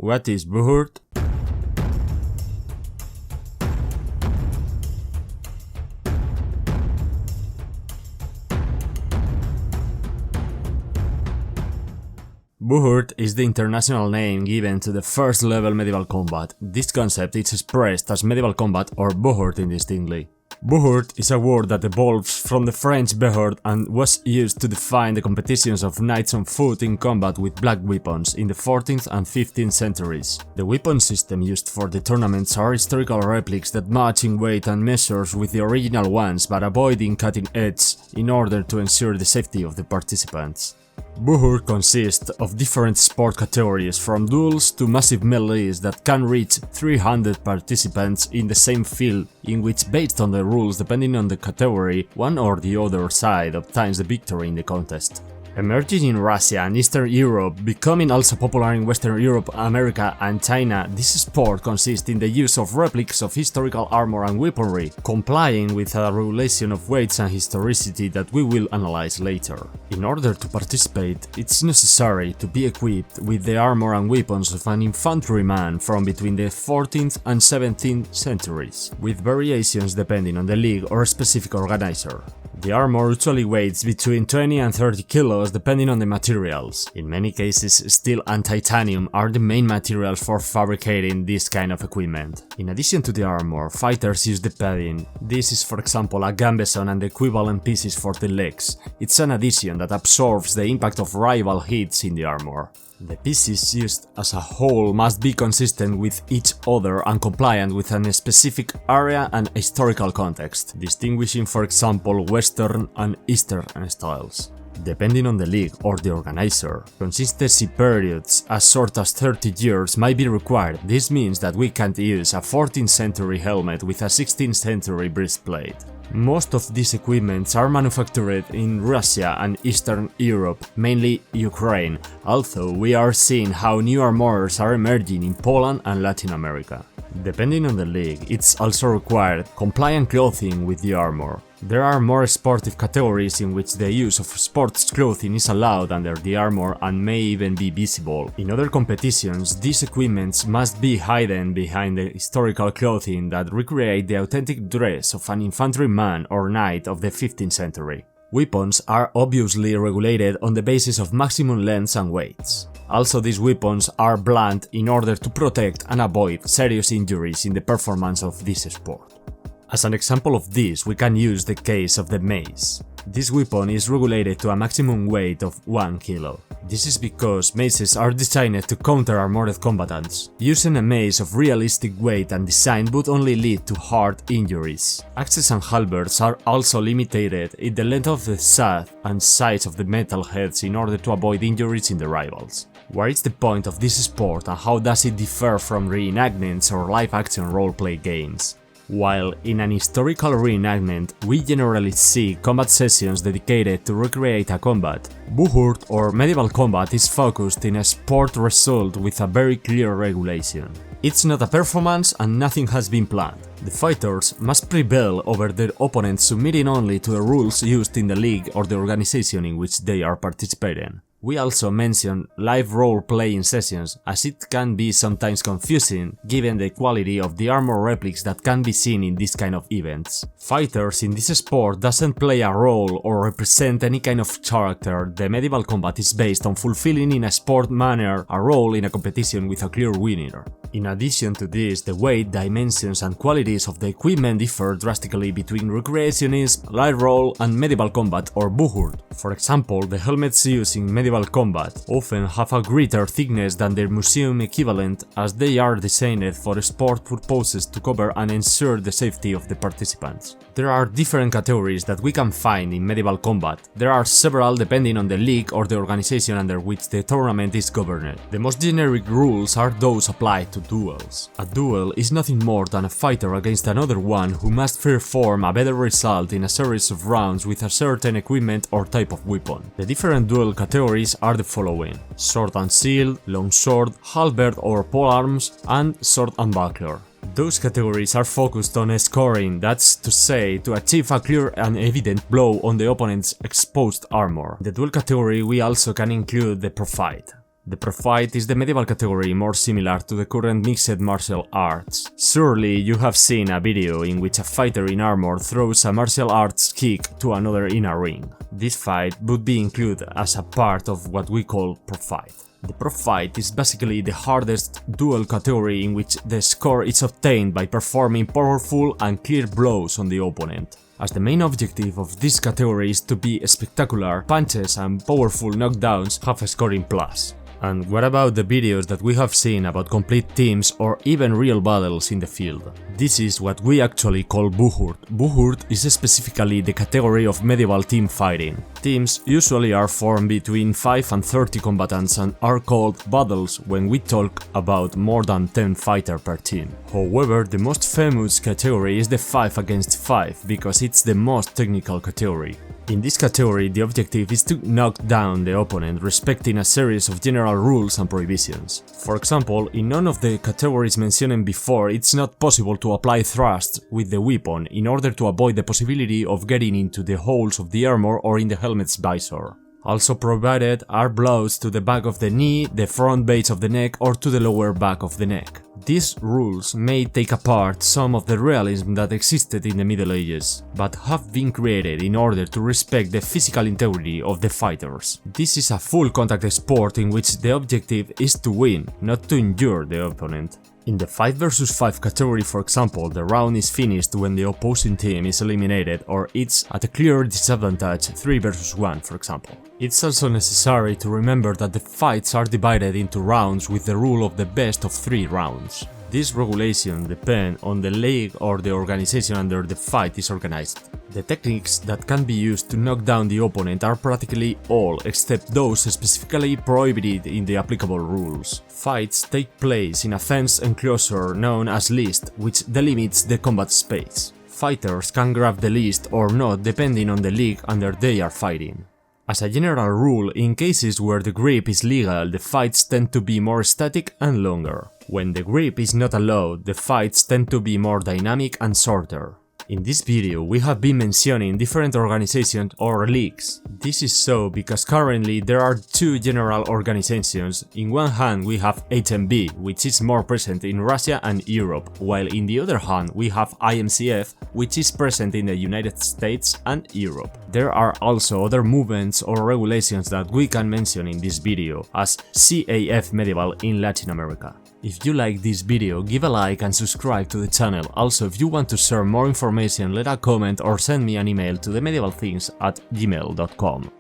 What is Buhurt? Buhurt is the international name given to the first level medieval combat. This concept is expressed as medieval combat or Buhurt indistinctly. Buhurt is a word that evolves from the French Buhurt and was used to define the competitions of knights on foot in combat with black weapons in the 14th and 15th centuries. The weapon system used for the tournaments are historical replics that match in weight and measures with the original ones but avoiding cutting edge in order to ensure the safety of the participants. Buhurt consists of different sport categories from duels to massive melees that can reach 300 participants in the same field, in which based on the rules depending on the category, one or the other side obtains the victory in the contest. Emerging in Russia and Eastern Europe, becoming also popular in Western Europe, America and China, this sport consists in the use of replicas of historical armor and weaponry, complying with a regulation of weights and historicity that we will analyze later. In order to participate, it's necessary to be equipped with the armor and weapons of an infantryman from between the 14th and 17th centuries, with variations depending on the league or specific organizer. The armor usually weighs between 20 and 30 kilos depending on the materials. In many cases, steel and titanium are the main materials for fabricating this kind of equipment. In addition to the armor, fighters use the padding. This is for example a gambeson and the equivalent pieces for the legs. It's an addition that absorbs the impact of rival hits in the armor. The pieces used as a whole must be consistent with each other and compliant with a specific area and historical context, distinguishing for example Western and Eastern styles. Depending on the league or the organizer, consistency periods as short as 30 years might be required. This means that we can't use a 14th century helmet with a 16th century breastplate. Most of these equipments are manufactured in Russia and Eastern Europe, mainly Ukraine, although we are seeing how new armors are emerging in Poland and Latin America. Depending on the league, it's also required compliant clothing with the armor. There are more sportive categories in which the use of sports clothing is allowed under the armor and may even be visible. In other competitions, these equipments must be hidden behind the historical clothing that recreate the authentic dress of an infantryman or knight of the 15th century. Weapons are obviously regulated on the basis of maximum lengths and weights. Also, these weapons are blunt in order to protect and avoid serious injuries in the performance of this sport. As an example of this, we can use the case of the mace. This weapon is regulated to a maximum weight of 1 kilo. This is because maces are designed to counter armored combatants. Using a mace of realistic weight and design would only lead to hard injuries. Axes and halberds are also limited in the length of the shaft and size of the metal heads in order to avoid injuries in the rivals. What is the point of this sport and how does it differ from reenactments or live-action roleplay games? While in an historical reenactment, we generally see combat sessions dedicated to recreate a combat, Buhurt or medieval combat is focused in a sport result with a very clear regulation. It's not a performance and nothing has been planned. The fighters must prevail over their opponents, submitting only to the rules used in the league or the organization in which they are participating. We also mention live role-playing sessions, as it can be sometimes confusing given the quality of the armor replics that can be seen in this kind of events. Fighters in this sport doesn't play a role or represent any kind of character. The medieval combat is based on fulfilling in a sport manner a role in a competition with a clear winner. In addition to this, the weight, dimensions and qualities of the equipment differ drastically between recreationism, live role and medieval combat or Buhurt. For example, the helmets used in medieval combat often have a greater thickness than their museum equivalent, as they are designed for sport purposes to cover and ensure the safety of the participants. There are different categories that we can find in medieval combat. There are several depending on the league or the organization under which the tournament is governed. The most generic rules are those applied to duels. A duel is nothing more than a fighter against another one who must perform a better result in a series of rounds with a certain equipment or type of weapon. The different duel categories are the following: sword and shield, longsword, halberd or polearms, and sword and buckler. Those categories are focused on scoring, that's to say, to achieve a clear and evident blow on the opponent's exposed armor. In the duel category we also can include the pro fight. The pro fight is the medieval category more similar to the current mixed martial arts. Surely you have seen a video in which a fighter in armor throws a martial arts kick to another in a ring. This fight would be included as a part of what we call pro fight. The pro fight is basically the hardest duel category in which the score is obtained by performing powerful and clear blows on the opponent, as the main objective of this category is to be spectacular. Punches and powerful knockdowns have a scoring plus. And what about the videos that we have seen about complete teams or even real battles in the field? This is what we actually call Buhurt. Buhurt is specifically the category of medieval team fighting. Teams usually are formed between 5 and 30 combatants and are called battles when we talk about more than 10 fighters per team. However, the most famous category is the 5 against 5 because it's the most technical category. In this category, the objective is to knock down the opponent, respecting a series of general rules and prohibitions. For example, in none of the categories mentioned before, it's not possible to apply thrust with the weapon in order to avoid the possibility of getting into the holes of the armor or in the helmet's visor. Also provided are blows to the back of the knee, the front base of the neck, or to the lower back of the neck. These rules may take apart some of the realism that existed in the Middle Ages, but have been created in order to respect the physical integrity of the fighters. This is a full contact sport in which the objective is to win, not to injure the opponent. In the 5 vs 5 category, for example, the round is finished when the opposing team is eliminated or it's at a clear disadvantage 3 vs 1, for example. It's also necessary to remember that the fights are divided into rounds with the rule of the best of 3 rounds. These regulations depend on the league or the organization under the fight is organized. The techniques that can be used to knock down the opponent are practically all except those specifically prohibited in the applicable rules. Fights take place in a fenced enclosure known as list, which delimits the combat space. Fighters can grab the list or not depending on the league under they are fighting. As a general rule, in cases where the grip is legal, the fights tend to be more static and longer. When the grip is not allowed, the fights tend to be more dynamic and shorter. In this video, we have been mentioning different organizations or leagues. This is so because currently there are 2 general organizations. In one hand we have HMB, which is more present in Russia and Europe, while in the other hand we have IMCF, which is present in the United States and Europe. There are also other movements or regulations that we can mention in this video, as CAF Medieval in Latin America. If you like this video, give a like and subscribe to the channel. Also, if you want to share more information, let a comment or send me an email to themedievalthings@gmail.com.